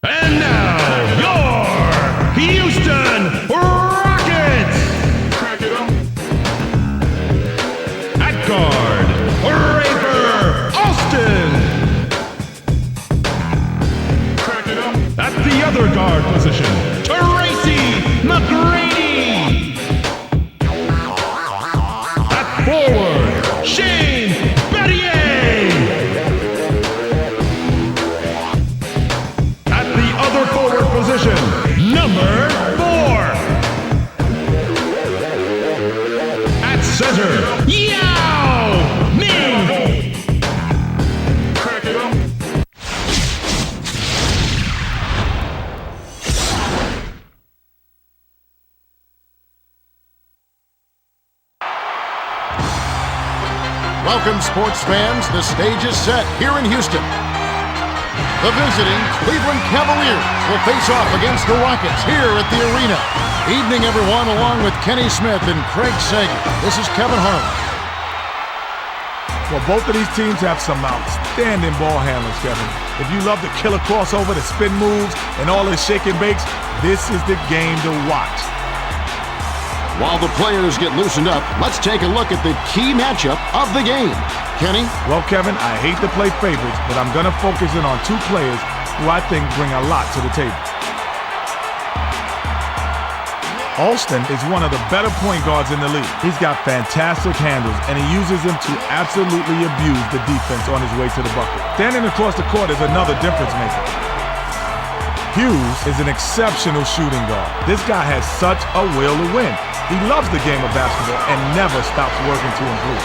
And now, your Houston Rockets! At guard, Rafer Alston! At the other guard position, Tracy McGrady! At forward, Shane Battier! At the other forward position, number 4! At center, Yao Ming! Welcome, sports fans. The stage is set here in Houston. The visiting Cleveland Cavaliers will face off against the Rockets here at the arena. Evening, everyone, along with Kenny Smith and Craig Sager. This is Kevin Harlan. Well, both of these teams have some outstanding ball handlers, Kevin. If you love the killer crossover, the spin moves, and all the shake and bakes, this is the game to watch. While the players get loosened up, let's take a look at the key matchup of the game. Kenny? Well, Kevin, I hate to play favorites, but I'm going to focus in on two players who I think bring a lot to the table. Alston is one of the better point guards in the league. He's got fantastic handles, and he uses them to absolutely abuse the defense on his way to the bucket. Standing across the court is another difference maker. Hughes is an exceptional shooting guard. This guy has such a will to win. He loves the game of basketball and never stops working to improve.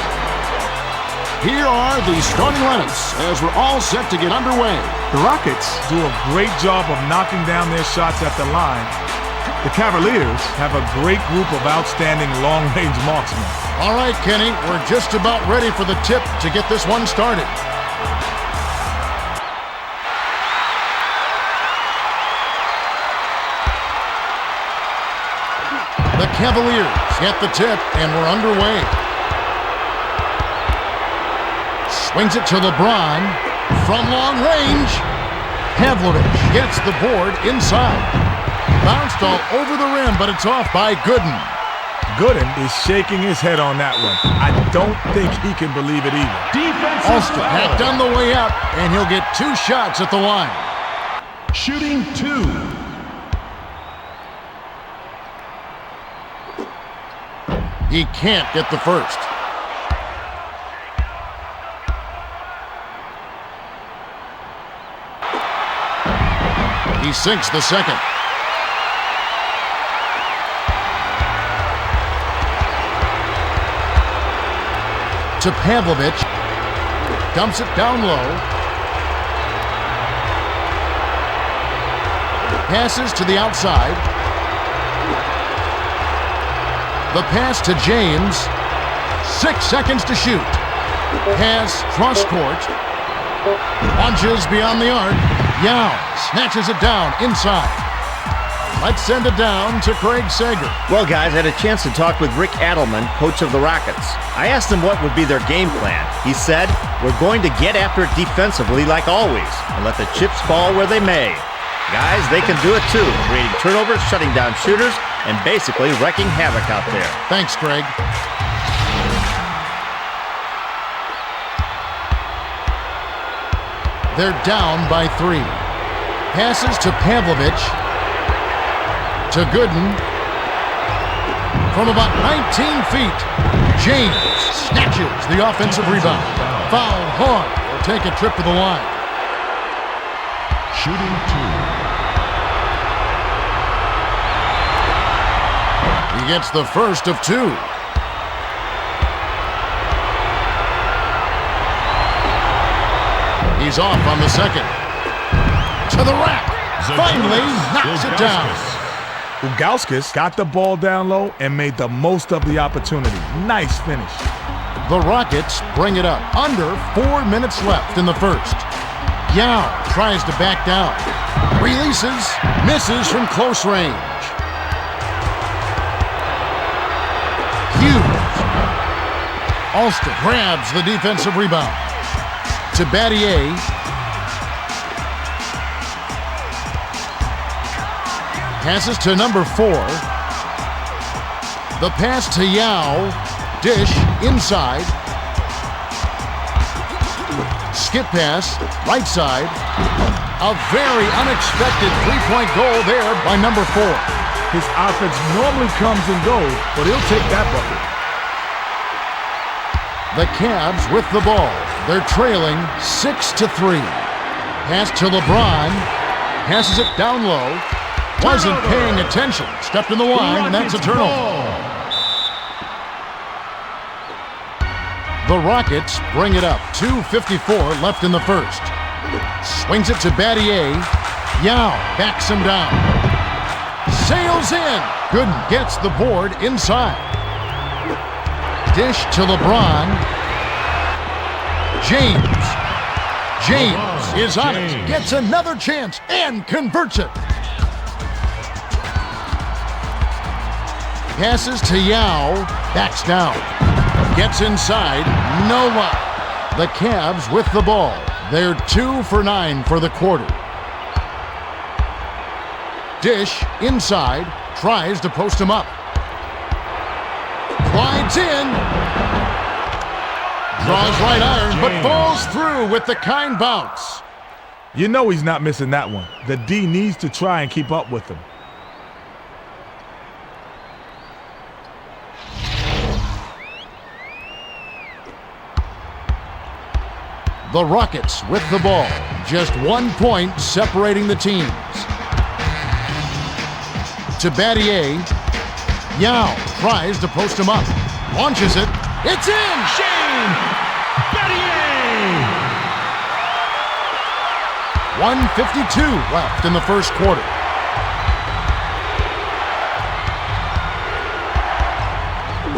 Here are the starting lineups as we're all set to get underway. The Rockets do a great job of knocking down their shots at the line. The Cavaliers have a great group of outstanding long-range marksmen. All right, Kenny, we're just about ready for the tip to get this one started. The Cavaliers get the tip, and we're underway. Swings it to LeBron from long range. Pavlovich gets the board inside. Bounced all over the rim, but it's off by Gooden. Gooden is shaking his head on that one. I don't think he can believe it either. Alston hacked on the way out, and he'll get 2 shots at the line. Shooting 2. He can't get the first. He sinks the second. To Pavlovich. Dumps it down low. Passes to the outside. The pass to James. 6 seconds to shoot. Pass cross court. Launches beyond the arc. Yao snatches it down inside. Let's send it down to Craig Sager. Well, guys, I had a chance to talk with Rick Adelman, coach of the Rockets. I asked him what would be their game plan. He said, "We're going to get after it defensively like always and let the chips fall where they may. Guys, they can do it too, creating turnovers, shutting down shooters, and basically wrecking havoc out there." Thanks, Craig. They're down by 3. Passes to Pavlovich. To Gooden. From about 19 feet, James snatches the offensive rebound. Fouled hard. Will take a trip to the line. Shooting 2. He gets the first of 2. He's off on the second. To the rack. Finally knocks it down. Ilgauskas got the ball down low and made the most of the opportunity. Nice finish. The Rockets bring it up. Under 4 minutes left in the first. Yao tries to back down. Releases. Misses from close range. Hughes. Alston grabs the defensive rebound. To Battier. Passes to number 4. The pass to Yao. Dish inside. Skip pass, right side. A very unexpected three-point goal there by number 4. His offense normally comes and goes, but he'll take that bucket. The Cavs with the ball. They're trailing 6-3. Pass to LeBron. Passes it down low. Wasn't paying attention. Stepped in the line. That's a turnover. The Rockets bring it up. 2:54 left in the first. Swings it to Battier. Yao backs him down. Sails in. Gooden gets the board inside. Dish to LeBron. James is on it. Gets another chance and converts it. Passes to Yao. Backs down. Gets inside. No luck. The Cavs with the ball. They're 2 for 9 for the quarter. Dish inside. Tries to post him up. Glides in. Draws right iron, but falls through with the kind bounce. You know he's not missing that one. The D needs to try and keep up with him. The Rockets with the ball. Just 1 point separating the teams. To Battier. Yao tries to post him up. Launches it. It's in! Shane Battier! 1:52 left in the first quarter.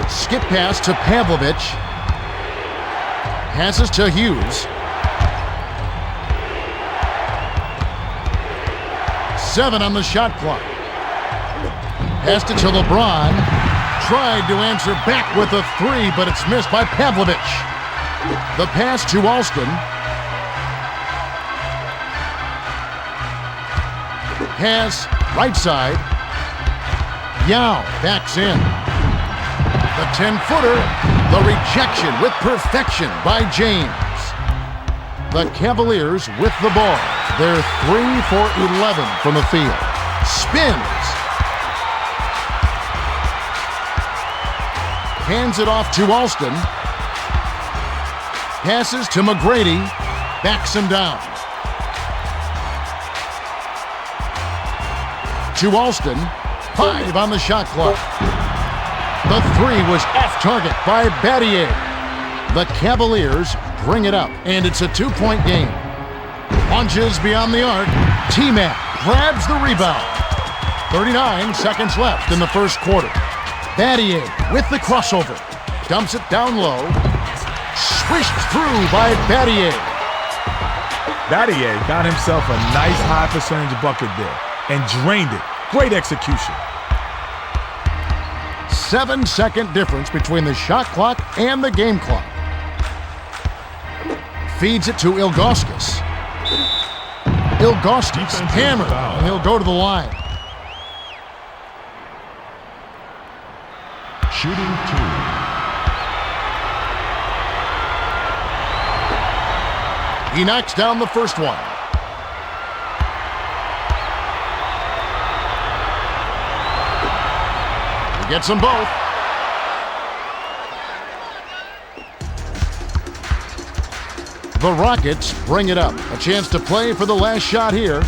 Skip pass to Pavlovich. Passes to Hughes. 7 on the shot clock. Passed it to LeBron. Tried to answer back with a 3, but it's missed by Pavlovich. The pass to Alston. Pass right side. Yao backs in. The 10-footer. The rejection with perfection by James. The Cavaliers with the ball. They're 3 for 11 from the field. Spins. Hands it off to Alston. Passes to McGrady. Backs him down. To Alston. 5 on the shot clock. The 3 was off target by Battier. The Cavaliers bring it up, and it's a 2-point game. Launches beyond the arc. T-Mac grabs the rebound. 39 seconds left in the first quarter. Battier with the crossover. Dumps it down low. Swished through by Battier. Battier got himself a nice high percentage bucket there and drained it. Great execution. 7-second difference between the shot clock and the game clock. Feeds it to Ilgauskas. Ilgauskas hammered, and he'll go to the line. Shooting 2. He knocks down the first one. He gets them both. The Rockets bring it up. A chance to play for the last shot here.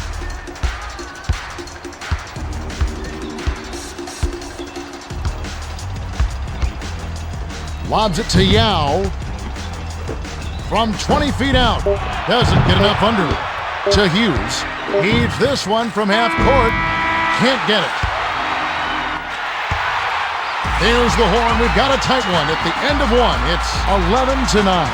Lobs it to Yao. From 20 feet out. Doesn't get enough under it. To Hughes. Heaves this one from half court. Can't get it. There's the horn. We've got a tight one at the end of one. It's 11-9.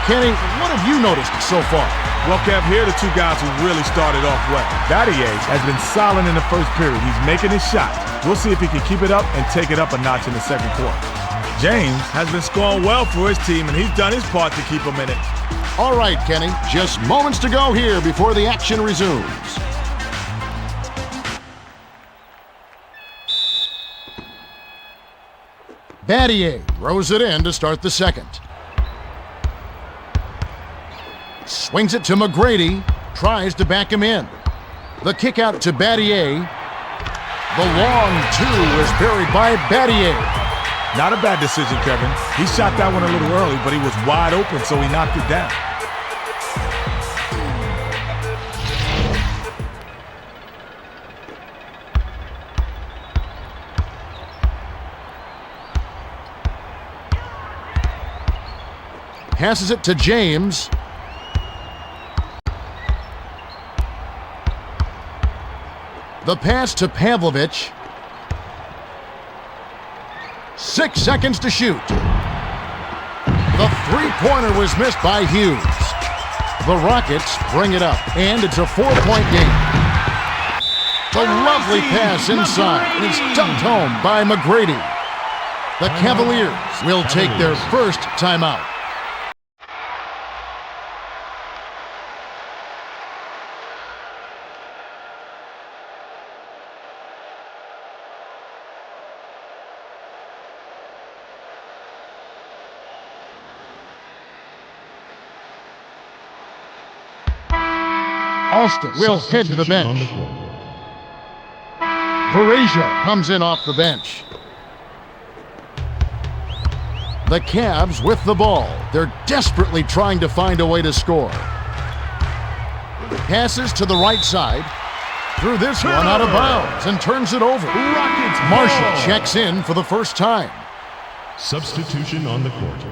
Kenny, what have you noticed so far? Well, Kev, here are the two guys who really started off well. Battier has been solid in the first period. He's making his shot. We'll see if he can keep it up and take it up a notch in the second quarter. James has been scoring well for his team, and he's done his part to keep him in it. All right, Kenny, just moments to go here before the action resumes. Battier throws it in to start the second. Swings it to McGrady. Tries to back him in. The kick out to Battier. The long two is buried by Battier. Not a bad decision, Kevin. He shot that one a little early, but he was wide open, so he knocked it down. Passes it to James. The pass to Pavlovich. 6 seconds to shoot. The three-pointer was missed by Hughes. The Rockets bring it up, and it's a 4-point game. The lovely pass inside is dunked home by McGrady. The Cavaliers will take their first timeout. Alston will head to the bench. Verasia comes in off the bench. The Cavs with the ball. They're desperately trying to find a way to score. Passes to the right side. Threw this one out of bounds and turns it over. Marshall checks in for the first time. Substitution on the court.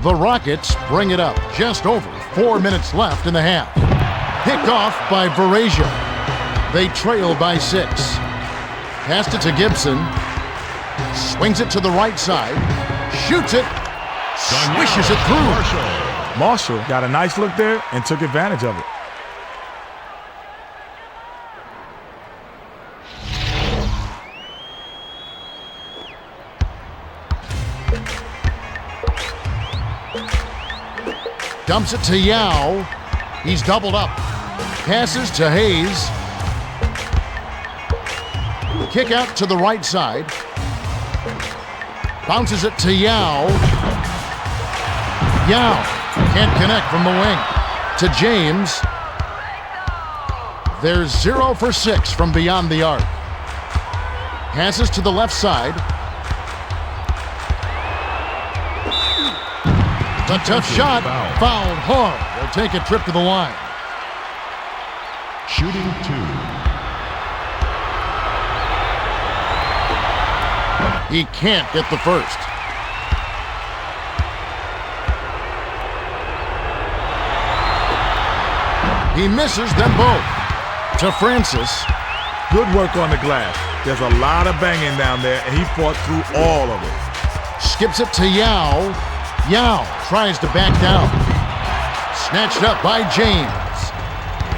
The Rockets bring it up. Just over 4 minutes left in the half. Picked off by Verasia. They trail by 6. Passed it to Gibson. Swings it to the right side. Shoots it. Swishes it through. Marshall got a nice look there and took advantage of it. Dumps it to Yao. He's doubled up. Passes to Hayes. Kick out to the right side. Bounces it to Yao. Yao can't connect from the wing. To James. There's 0 for 6 from beyond the arc. Passes to the left side. A tough shot, fouled hard. They'll take a trip to the line. Shooting 2. He can't get the first. He misses them both. To Francis. Good work on the glass. There's a lot of banging down there, and he fought through all of it. Skips it to Yao. Yao tries to back down. Snatched up by James.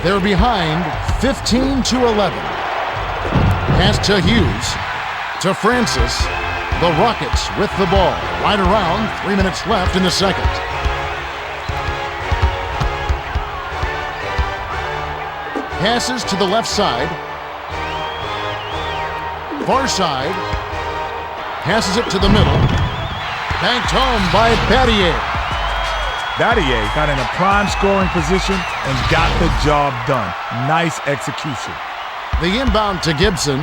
They're behind 15-11. Pass to Hughes. To Francis. The Rockets with the ball. Right around 3 minutes left in the second. Passes to the left side. Far side. Passes it to the middle. Banked home by Battier. Battier got in a prime scoring position and got the job done. Nice execution. The inbound to Gibson.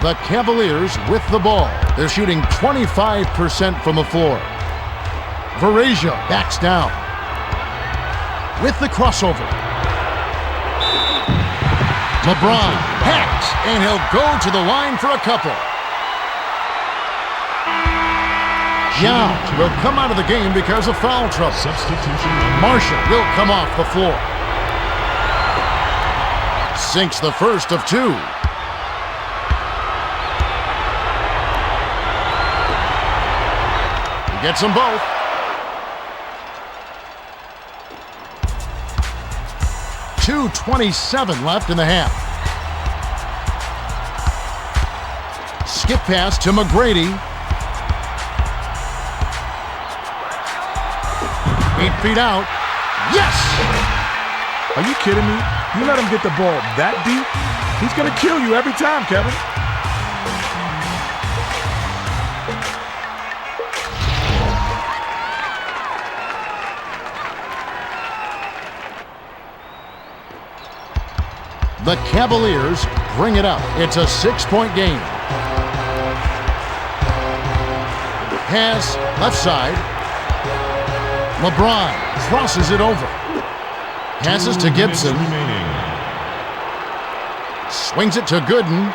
The Cavaliers with the ball. They're shooting 25% from the floor. Verasia backs down. With the crossover. LeBron hacks, and he'll go to the line for a couple. Yao will come out of the game because of foul trouble. Substitution. Marshall will come off the floor. Sinks the first of 2. He gets them both. .227 left in the half. Skip pass to McGrady. 8 feet out. Yes! Are you kidding me? You let him get the ball that deep? He's going to kill you every time, Kevin. The Cavaliers bring it up. It's a 6-point game. Pass left side. LeBron crosses it over. Passes to Gibson. Swings it to Gooden.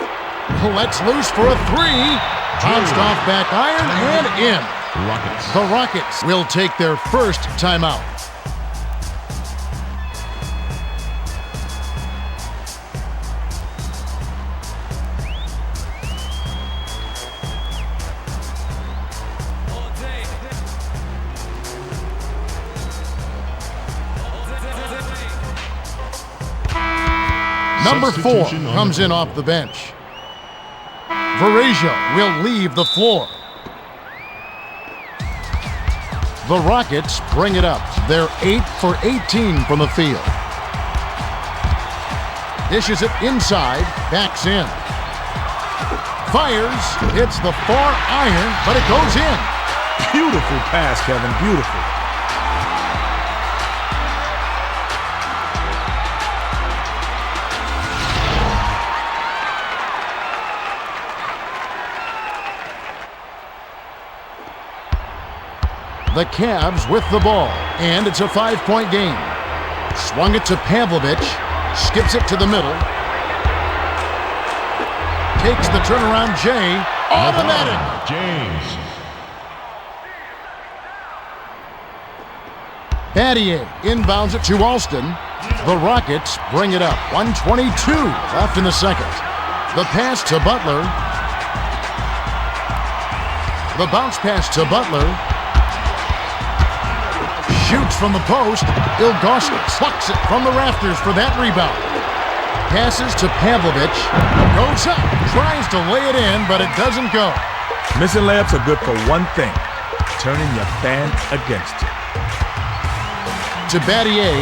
Lets loose for a three. Bounced off back iron and in. The Rockets will take their first timeout. Number 4 comes in off the bench. Varejao will leave the floor. The Rockets bring it up. They're 8 for 18 from the field. Dishes it inside, backs in. Fires, hits the far iron, but it goes in. Beautiful pass, Kevin, beautiful. The Cavs with the ball, and it's a 5-point game. Swung it to Pavlovich, skips it to the middle. Takes the turnaround Jay, automatic. James. Battier inbounds it to Alston. The Rockets bring it up. 1:22 left in the second. The pass to Butler. The bounce pass to Butler. Shoots from the post. Ilgauskas plucks it from the rafters for that rebound. Passes to Pavlovich. Goes up. Tries to lay it in, but it doesn't go. Missing layups are good for one thing: turning your fans against you. To Battier.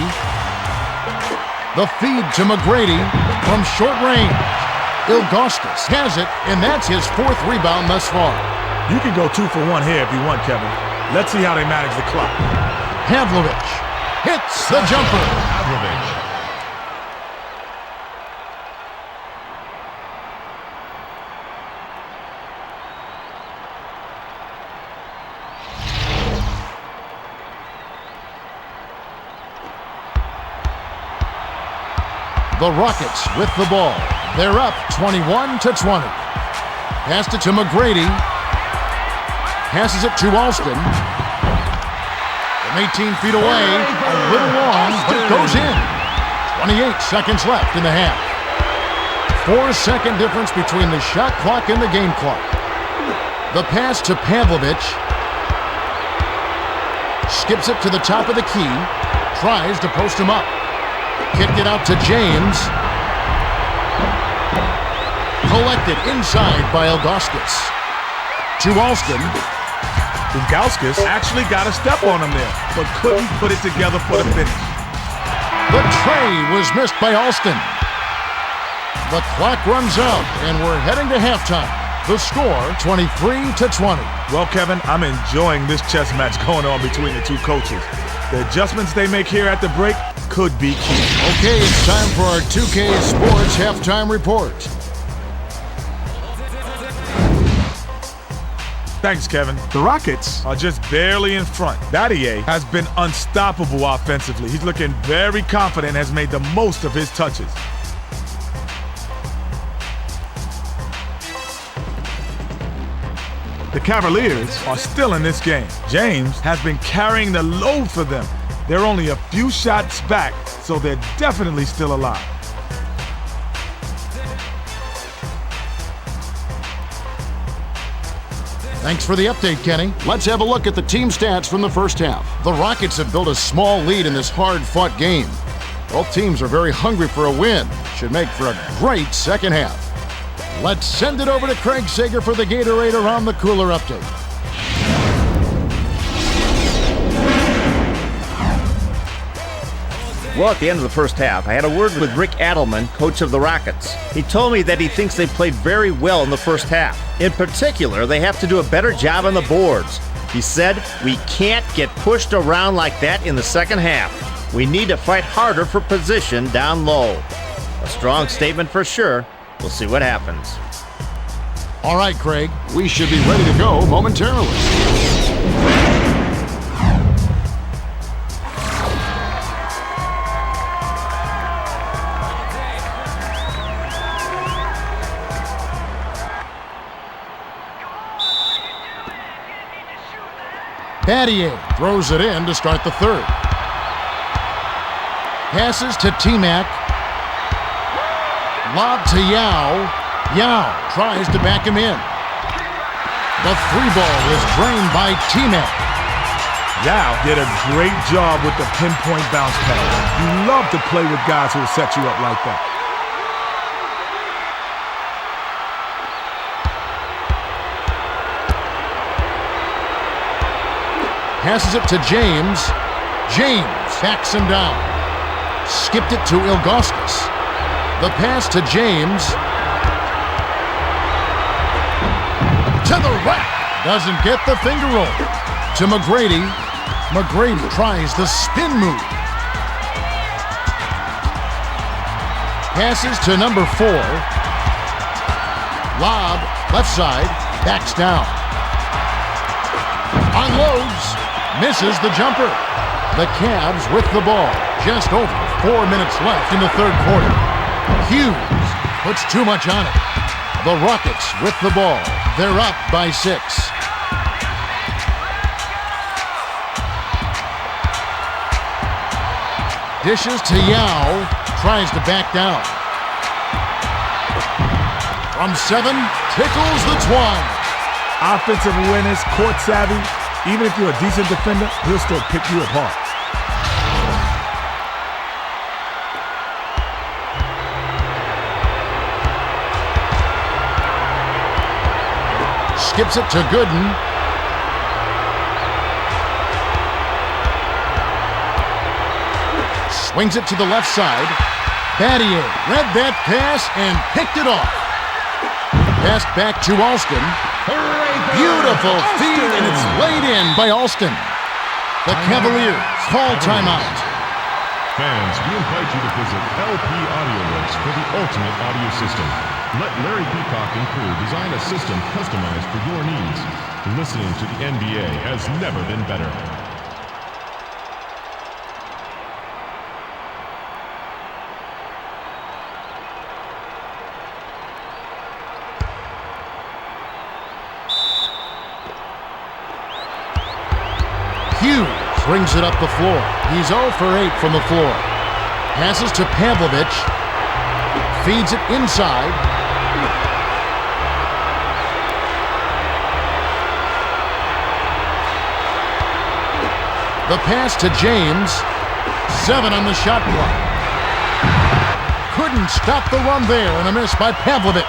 The feed to McGrady from short range. Ilgauskas has it, and that's his 4th rebound thus far. You can go 2 for 1 here if you want, Kevin. Let's see how they manage the clock. Pavlovich hits the jumper. Pavlovich. The Rockets with the ball. They're up 21-20. Passed it to McGrady. Passes it to Alston. From 18 feet away, a little long, but it goes in. 28 seconds left in the half. 4-second difference between the shot clock and the game clock. The pass to Pavlovich. Skips it to the top of the key. Tries to post him up. Kicked it out to James. Collected inside by Ilgauskas. To Alston. Ilgauskas actually got a step on him there, but couldn't put it together for the finish. The tray was missed by Alston. The clock runs out, and we're heading to halftime. The score, 23-20. Well, Kevin, I'm enjoying this chess match going on between the two coaches. The adjustments they make here at the break could be key. Okay, it's time for our 2K Sports halftime report. Thanks, Kevin. The Rockets are just barely in front. Battier has been unstoppable offensively. He's looking very confident and has made the most of his touches. The Cavaliers are still in this game. James has been carrying the load for them. They're only a few shots back, so they're definitely still alive. Thanks for the update, Kenny. Let's have a look at the team stats from the first half. The Rockets have built a small lead in this hard-fought game. Both teams are very hungry for a win. Should make for a great second half. Let's send it over to Craig Sager for the Gatorade Around the Cooler update. Well, at the end of the first half, I had a word with Rick Adelman, coach of the Rockets. He told me that he thinks they played very well in the first half. In particular, they have to do a better job on the boards. He said, "We can't get pushed around like that in the second half. We need to fight harder for position down low." A strong statement for sure. We'll see what happens. All right, Craig. We should be ready to go momentarily. Battier throws it in to start the third. Passes to T-Mac. Lob to Yao. Yao tries to back him in. The three ball is drained by T-Mac. Yao did a great job with the pinpoint bounce pass. You love to play with guys who will set you up like that. Passes it to James. James backs him down. Skipped it to Ilgauskas. The pass to James. To the rack. Doesn't get the finger roll. To McGrady. McGrady tries the spin move. Passes to number 4. Lob, left side, backs down. Unloads. Misses the jumper. The Cavs with the ball. Just over 4 minutes left in the third quarter. Hughes puts too much on it. The Rockets with the ball. They're up by 6. Dishes to Yao. Tries to back down. From 7, tickles the twine. Offensive awareness, court savvy. Even if you're a decent defender, he'll still pick you apart. Skips it to Gooden. Swings it to the left side. Battier read that pass and picked it off. Pass back to Alston. Beautiful feed, and it's laid in by Alston. The Cavaliers call timeout. Fans, we invite you to visit LP Audio Works for the ultimate audio system. Let Larry Peacock and crew design a system customized for your needs. Listening to the NBA has never been better. Hughes brings it up the floor. He's 0 for 8 from the floor. Passes to Pavlovich. Feeds it inside. The pass to James. 7 on the shot clock. Couldn't stop the run there, and a miss by Pavlovich.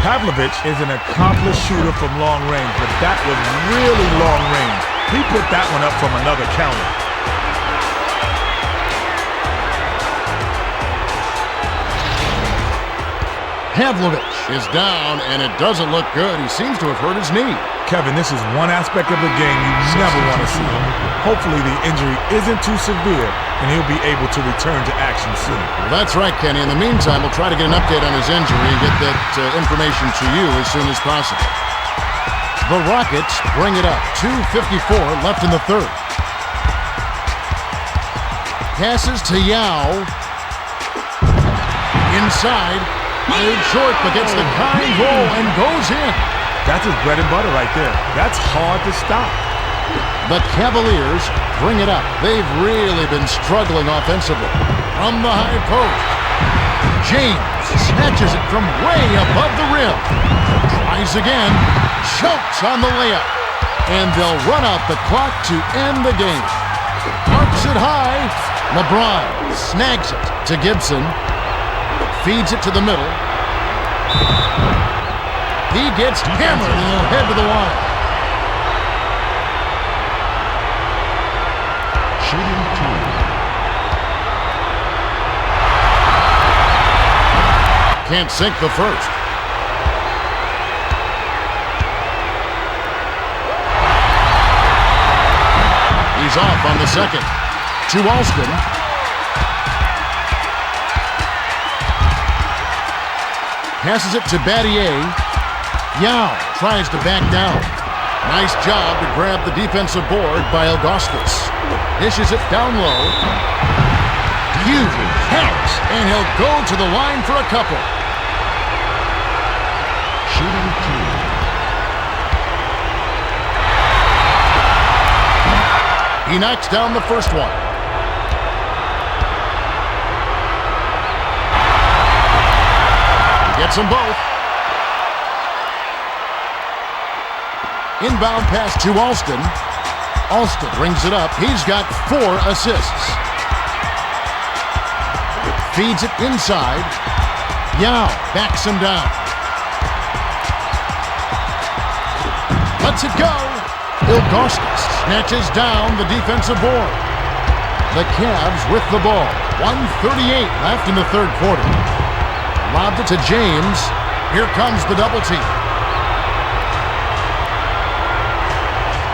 Pavlovich is an accomplished shooter from long range, but that was really long range. He put that one up from another counter. Pavlovich is down, and it doesn't look good. He seems to have hurt his knee. Kevin, this is one aspect of the game you never want to see. Hopefully the injury isn't too severe, and he'll be able to return to action soon. Well, that's right, Kenny. In the meantime, we'll try to get an update on his injury and get that information to you as soon as possible. The Rockets bring it up. 2:54 left in the third. Passes to Yao. Inside. Fired short, but gets the kind roll and goes in. That's his bread and butter right there. That's hard to stop. The Cavaliers bring it up. They've really been struggling offensively. From the high post. James snatches it from way above the rim. Tries again. Chokes on the layup. And they'll run out the clock to end the game. Marks it high. LeBron snags it to Gibson. Feeds it to the middle. He gets hammered and he'll head to the line. Shooting 2. Can't sink the first. He's off on the second. To Alston. Passes it to Battier. Yao tries to back down. Nice job to grab the defensive board by Ilgauskas. Dishes it down low. Huge hacks, and he'll go to the line for a couple. Shooting 2. He knocks down the first one. He gets them both. Inbound pass to Alston. Alston brings it up. He's got 4 assists. Feeds it inside. Yao backs him down. Lets it go. Ilgauskas snatches down the defensive board. The Cavs with the ball. 1:38 left in the third quarter. Lobbed it to James. Here comes the double team.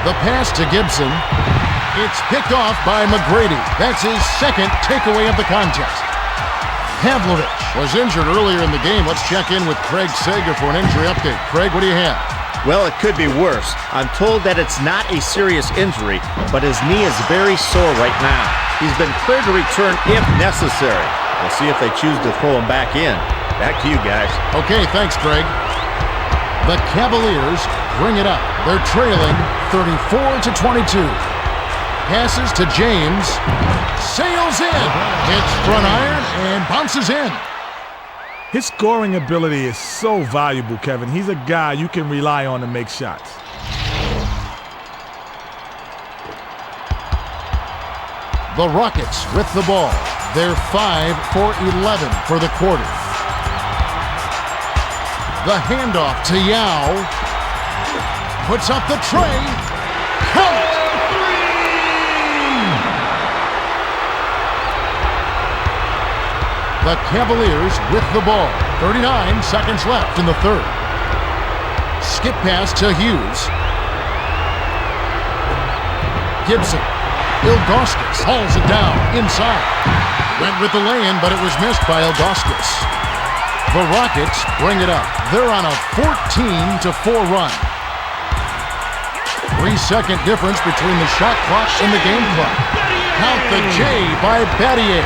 The pass to Gibson. It's picked off by McGrady. That's his second takeaway of the contest. Pavlovich was injured earlier in the game. Let's check in with Craig Sager for an injury update. Craig, what do you have? Well, it could be worse. I'm told that it's not a serious injury, but his knee is very sore right now. He's been cleared to return if necessary. We'll see if they choose to throw him back in. Back to you guys. Okay, thanks, Craig. The Cavaliers bring it up. They're trailing 34-22. Passes to James. Sails in. Hits front iron and bounces in. His scoring ability is so valuable, Kevin. He's a guy you can rely on to make shots. The Rockets with the ball. They're 5 for 11 for the quarter. The handoff to Yao. Puts up the tray. Count! The Cavaliers with the ball. 39 seconds left in the third. Skip pass to Hughes. Gibson. Ilgauskas hauls it down inside. Went with the lay-in, but it was missed by Ilgauskas. The Rockets bring it up. They're on a 14-4 run. 3-second difference between the shot clock and the game clock. Count the J by Battier.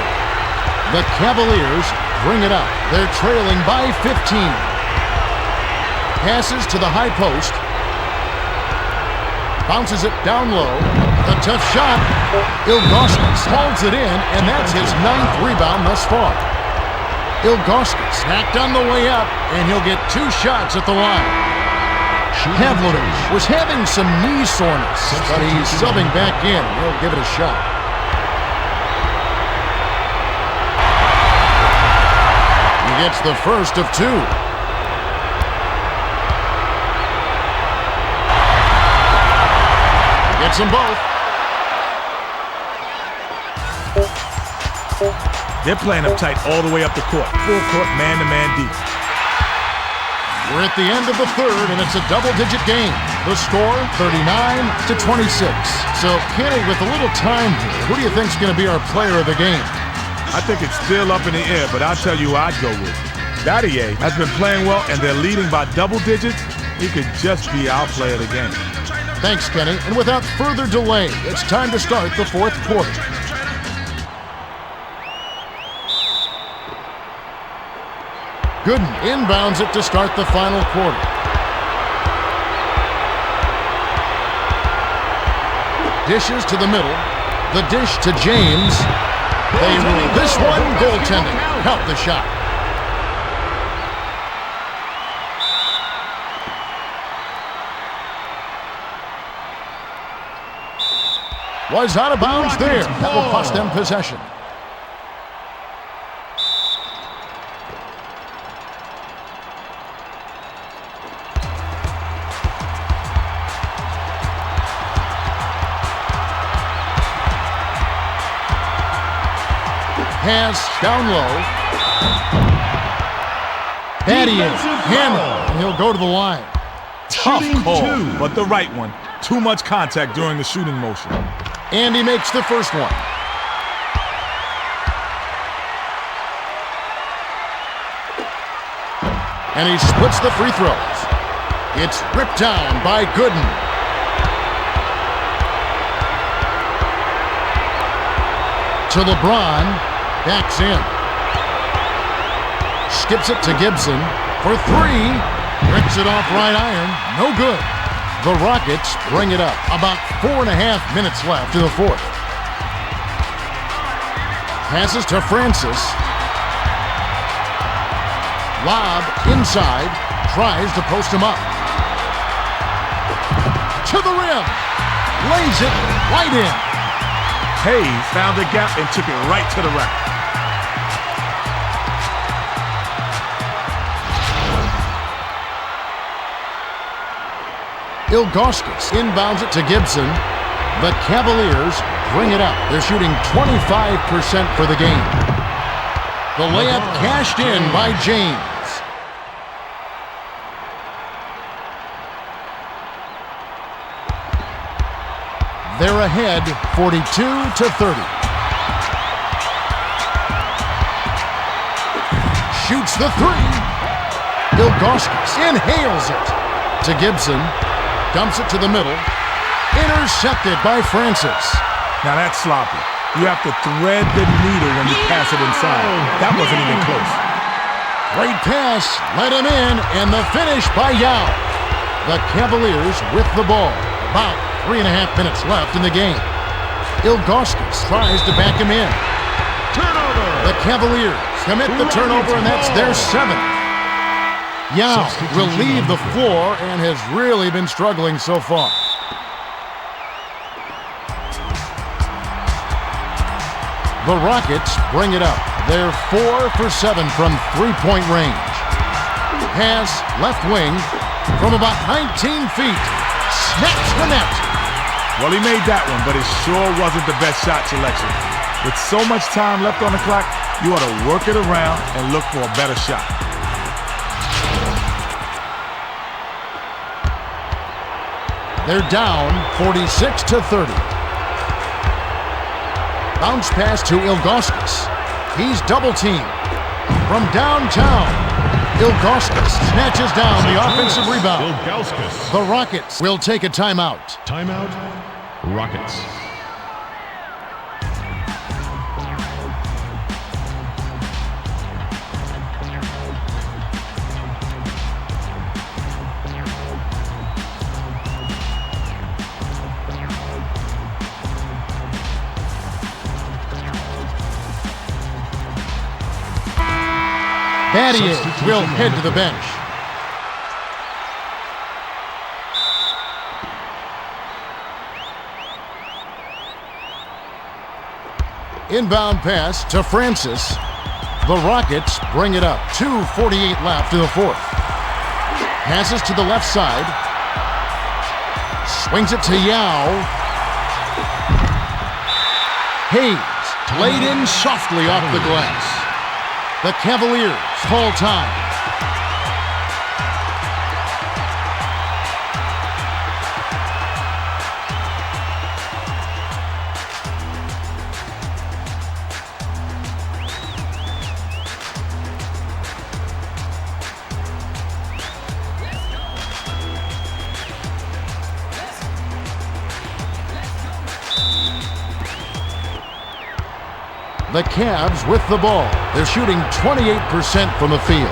The Cavaliers bring it up. They're trailing by 15. Passes to the high post. Bounces it down low. The tough shot. Ilgauskas holds it in, and that's his 9th rebound thus far. Ilgauskas hacked on the way up, and he'll get 2 shots at the line. Pavlovich was having some knee soreness, but he's subbing back in. He'll give it a shot. He gets the first of 2. Gets them both. They're playing them tight all the way up the court. Full court, man-to-man deep. We're at the end of the third, and it's a double-digit game. The score, 39-26. So, Kenny, with a little time here, who do you think's going to be our player of the game? I think it's still up in the air, but I'll tell you who I'd go with. Battier has been playing well, and they're leading by double digits. He could just be our player of the game. Thanks, Kenny. And without further delay, it's time to start the fourth quarter. Gooden inbounds it to start the final quarter. Dishes to the middle. The dish to James. They rule this one goaltending. Count the shot. Was out of bounds there. That will cost them possession. Pass down low. Battier, hammer, and he'll go to the line. Tough call, but the right one. Too much contact during the shooting motion. And he makes the first one. and he splits the free throws. It's ripped down by Gooden. To LeBron, backs in. Skips it to Gibson for three. Rips it off right iron. No good. The Rockets bring it up. About 4.5 minutes left in the fourth. Passes to Francis. Lob inside. Tries to post him up. To the rim. Lays it right in. Hayes found the gap and took it right to the rack. Ilgauskas inbounds it to Gibson. The Cavaliers bring it up. They're shooting 25% for the game. The layup cashed in by James. They're ahead 42-30. Shoots the three. Ilgauskas inhales it to Gibson. Dumps it to the middle. Intercepted by Francis. Now that's sloppy. You have to thread the needle when you pass it inside. That wasn't even close. Great pass. Let him in. And the finish by Yao. The Cavaliers with the ball. About 3.5 minutes left in the game. Ilgauskas tries to back him in. Turnover! The Cavaliers commit the turnover, and that's their 7th. Yao will leave the floor and has really been struggling so far. The Rockets bring it up. They're 4 for 7 from three-point range. Pass left wing from about 19 feet. Snaps the net. Well, he made that one, but it sure wasn't the best shot selection. With so much time left on the clock, you ought to work it around and look for a better shot. They're down 46-30. Bounce pass to Ilgauskas. He's double-teamed. From downtown, Ilgauskas snatches down the offensive rebound. Ilgauskas. The Rockets will take a timeout. Timeout. Rockets. Battier will head to the bench. Inbound pass to Francis. The Rockets bring it up. 2:48 left in the fourth. Passes to the left side. Swings it to Yao. Hayes laid in softly off the glass. The Cavaliers call time. The Cavs with the ball. They're shooting 28% from the field.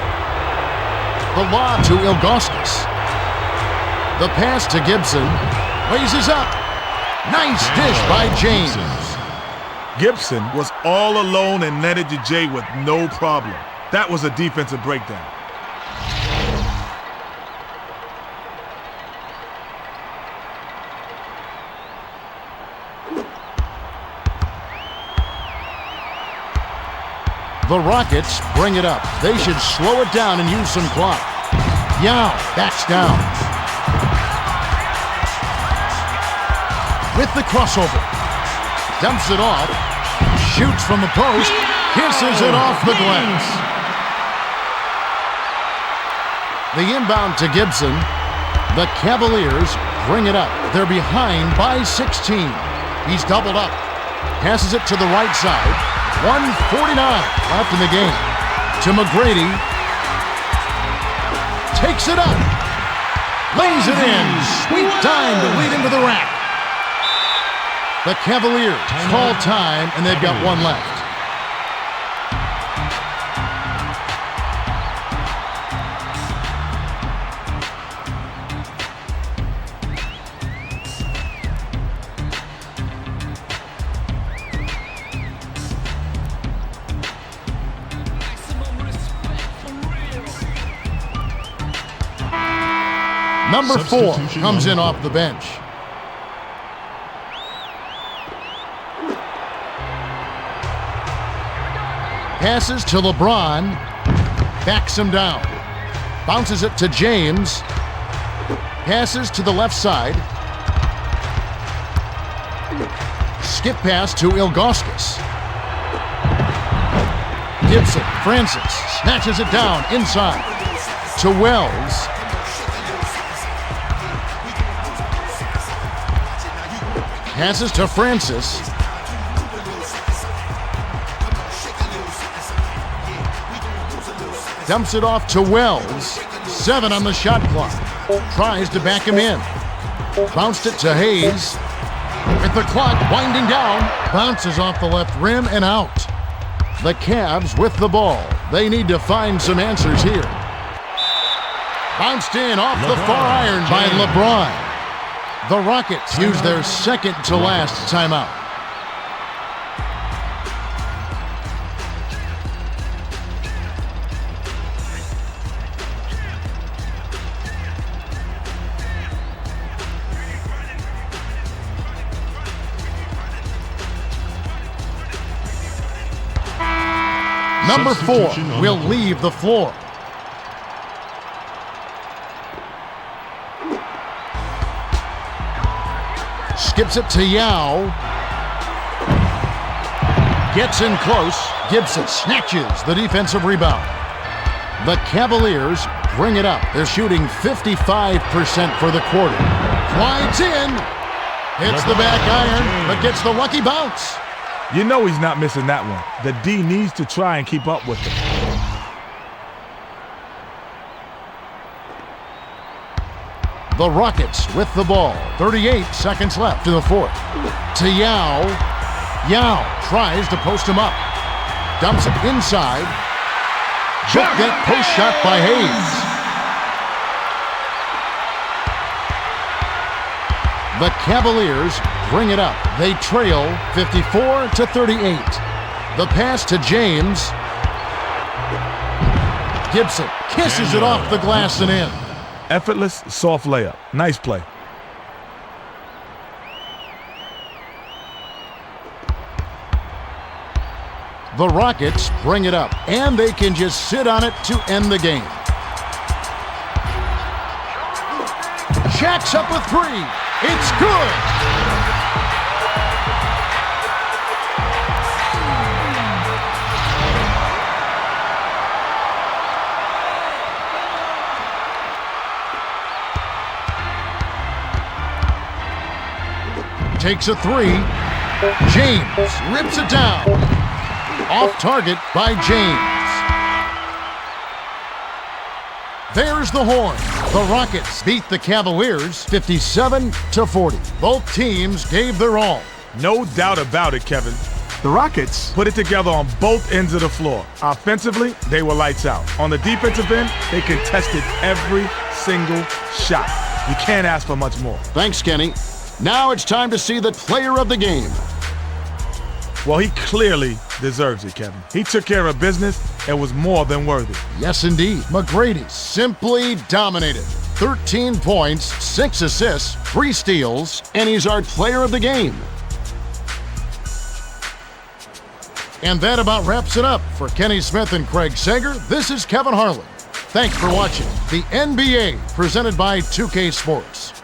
The lob to Ilgauskas. The pass to Gibson. Raises up. Nice dish by James. Gibson was all alone and netted to Jay with no problem. That was a defensive breakdown. The Rockets bring it up. They should slow it down and use some clock. Yao backs down. With the crossover. Dumps it off. Shoots from the post. Kisses it off the glass. The inbound to Gibson. The Cavaliers bring it up. They're behind by 16. He's doubled up. Passes it to the right side. 1:49 left in the game. To McGrady. takes it up. Lays it in. Sweet time to lead into the rack. The Cavaliers call time, and they've got one left. Number 4 comes in off the bench. Passes to LeBron. Backs him down. Bounces it to James. Passes to the left side. Skip pass to Ilgauskas. Gibson, Francis, snatches it down inside to Wells. Passes to Francis. Dumps it off to Wells. 7 on the shot clock. Tries to back him in. Bounced it to Hayes. With the clock winding down, bounces off the left rim and out. The Cavs with the ball. They need to find some answers here. Bounced in off the far iron by LeBron. The Rockets use their second to last timeout. Number 4 will leave the floor. Skips it to Yao. Gets in close. Gibson snatches the defensive rebound. The Cavaliers bring it up. They're shooting 55% for the quarter. Glides in. Hits the back iron, but gets the lucky bounce. You know he's not missing that one. The D needs to try and keep up with him. The Rockets with the ball. 38 seconds left in the fourth. To Yao. Yao tries to post him up. Dumps it inside. Took that post shot by Hayes. The Cavaliers bring it up. They trail 54-38. The pass to James. Gibson kisses it off the glass and in. Effortless, soft layup. Nice play. The Rockets bring it up, and they can just sit on it to end the game. Shaq's up with 3. It's good. Takes a 3. James rips it down. Off target by James. There's the horn. The Rockets beat the Cavaliers 57-40. Both teams gave their all. No doubt about it, Kevin. The Rockets put it together on both ends of the floor. Offensively, they were lights out. On the defensive end, they contested every single shot. You can't ask for much more. Thanks, Kenny. Now it's time to see the player of the game. Well, he clearly deserves it, Kevin. He took care of business and was more than worthy. Yes, indeed. McGrady simply dominated. 13 points, 6 assists, 3 steals, and he's our player of the game. And that about wraps it up. For Kenny Smith and Craig Sager, this is Kevin Harlan. Thanks for watching the NBA presented by 2K Sports.